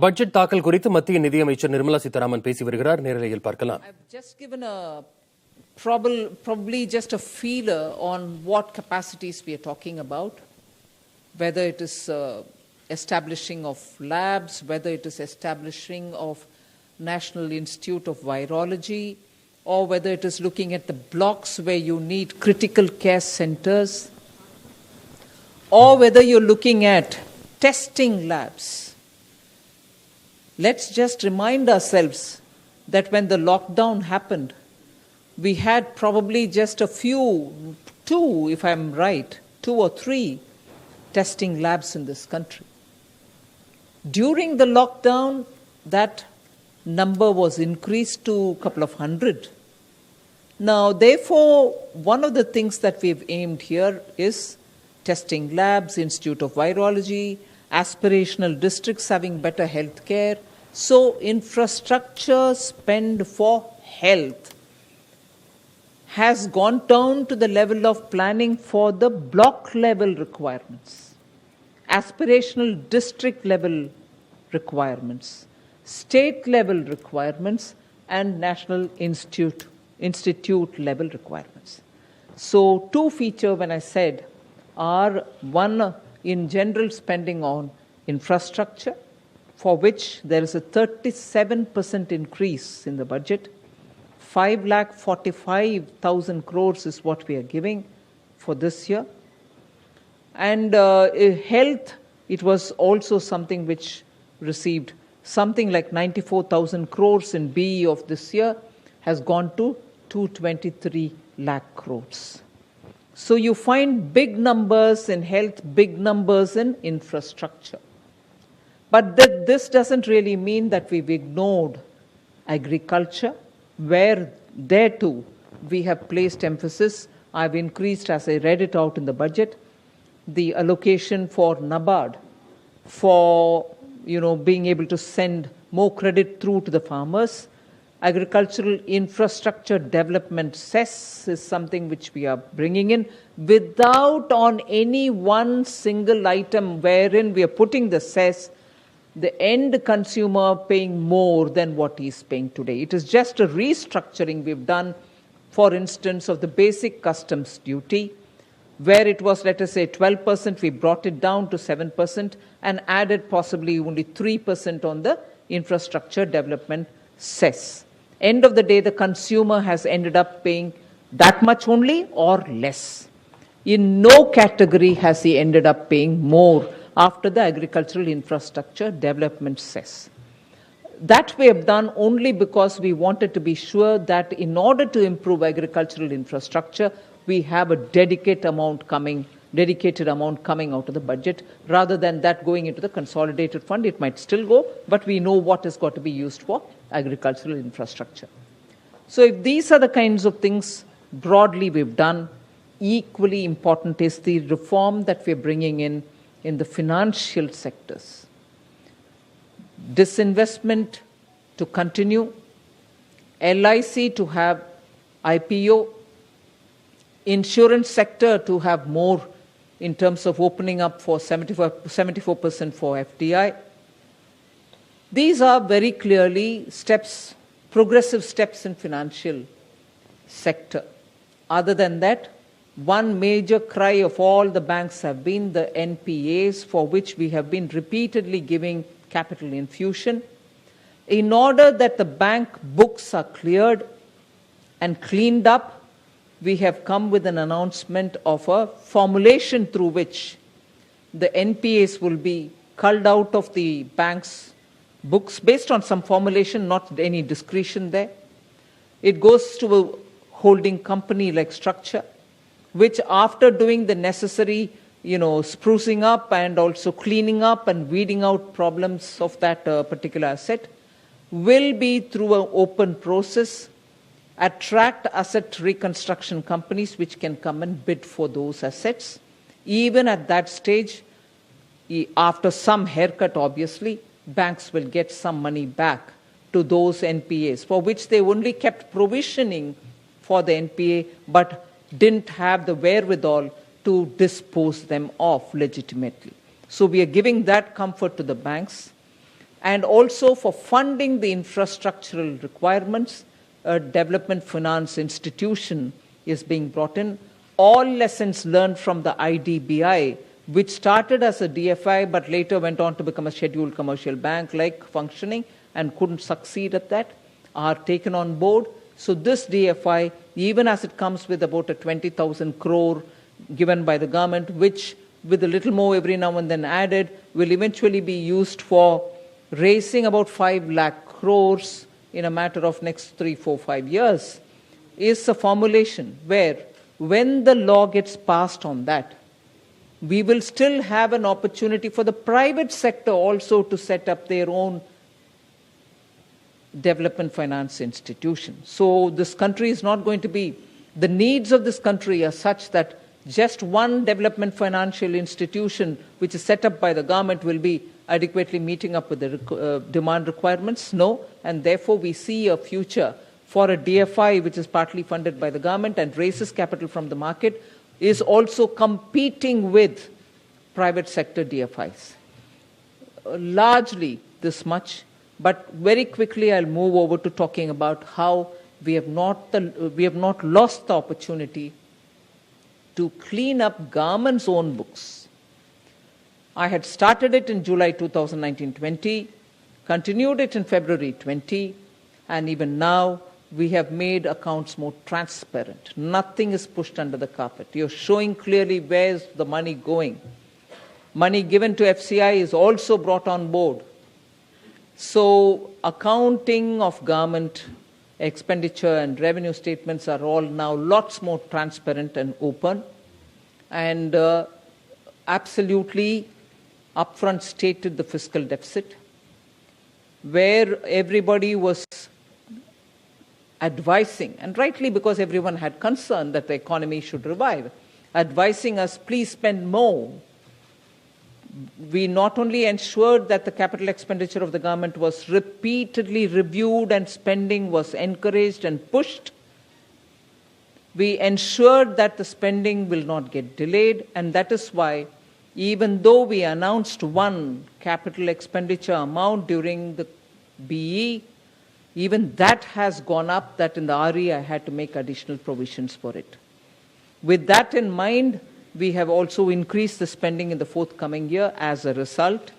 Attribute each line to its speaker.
Speaker 1: Budget தாக்கல் குறித்து மத்திய நிதியமைச்சர் நிர்மலா சீதாராமன் பேசி வருகிறார். நேரலையில் பார்க்கலாம்.
Speaker 2: I've just given probably just a feeler on what capacities we are talking about, whether it is establishing of labs, whether it is establishing of National Institute of Virology, or whether it is looking at the blocks where you need critical care centers, or whether you're looking at testing labs. Let's just remind ourselves that when the lockdown happened, we had probably just a few, two, if I'm right, 2 or 3 testing labs in this country. During the lockdown, that number was increased to a couple of hundred. Now, therefore, one of the things that we've aimed here is testing labs, Institute of Virology, aspirational districts having better health care. So, infrastructure spend for health has gone down to the level of planning for the block level requirements, aspirational district level requirements, state level requirements, and national institute level requirements. So, 2 features when I said are one in general spending on infrastructure, for which there is a 37% increase in the budget. 5,45,000 crores is what we are giving for this year. And health, it was also something which received something like 94,000 crores in BE of this year, has gone to 223 lakh crores. So you find big numbers in health, big numbers in infrastructure. But this doesn't really mean that we've ignored agriculture, where there too we have placed emphasis. I've increased, as I read it out in the budget, the allocation for NABARD for being able to send more credit through to the farmers. Agricultural infrastructure development cess is something which we are bringing in without on any one single item wherein we are putting the cess, the end consumer paying more than what he is paying today. It is just a restructuring we've done, for instance, of the basic customs duty, where it was, let us say, 12%, we brought it down to 7% and added possibly only 3% on the infrastructure development cess. End of the day, the consumer has ended up paying that much only or less. In no category has he ended up paying more after the agricultural infrastructure development cess. That we have done only because we wanted to be sure that in order to improve agricultural infrastructure, we have a dedicated amount coming out of the budget, rather than that going into the consolidated fund. It might still go, but we know what has got to be used for agricultural infrastructure. So if these are the kinds of things broadly we've done, equally important is the reform that we're bringing in the financial sectors. Disinvestment to continue, LIC to have IPO, insurance sector to have more in terms of opening up for 74% for FDI. These are very clearly steps, progressive steps in financial sector. Other than that, one major cry of all the banks have been the NPAs, for which we have been repeatedly giving capital infusion. In order that the bank books are cleared and cleaned up, we have come with an announcement of a formulation through which the NPAs will be culled out of the bank's books based on some formulation, not any discretion there. It goes to a holding company like structure, which after doing the necessary, sprucing up and also cleaning up and weeding out problems of that particular asset, will be through an open process, attract asset reconstruction companies which can come and bid for those assets. Even at that stage, after some haircut, obviously, banks will get some money back to those NPAs, for which they only kept provisioning for the NPA, but didn't have the wherewithal to dispose them of legitimately. So we are giving that comfort to the banks. and also for funding the infrastructural requirements, a development finance institution is being brought in. All lessons learned from the IDBI, which started as a DFI but later went on to become a scheduled commercial bank-like functioning and couldn't succeed at that, are taken on board. So this DFI, even as it comes with about a 20,000 crore given by the government, which with a little more every now and then added, will eventually be used for raising about 5 lakh crores in a matter of next 3, 4, 5 years, is a formulation where when the law gets passed on that, we will still have an opportunity for the private sector also to set up their own development finance institution. So this country is not going to be, the needs of this country are such that just one development financial institution which is set up by the government will be adequately meeting up with the demand requirements. No, and therefore we see a future for a DFI which is partly funded by the government and raises capital from the market, is also competing with private sector DFIs. Largely this much, but very quickly I'll move over to talking about how we have not lost the opportunity to clean up government's own books. I had started it in July 2019-20, continued it in February 20, and even now we have made accounts more transparent. Nothing is pushed under the carpet. You're showing clearly where's the money going. Money given to FCI is also brought on board. So accounting of government expenditure and revenue statements are all now lots more transparent and open, and absolutely upfront stated the fiscal deficit, where everybody was advising, and rightly because everyone had concern that the economy should revive, advising us, please spend more. We not only ensured that the capital expenditure of the government was repeatedly reviewed and spending was encouraged and pushed, we ensured that the spending will not get delayed, and that is why even though we announced one capital expenditure amount during the BE, even that has gone up, that in the RE I had to make additional provisions for it. With that in mind, we have also increased the spending in the forthcoming year as a result.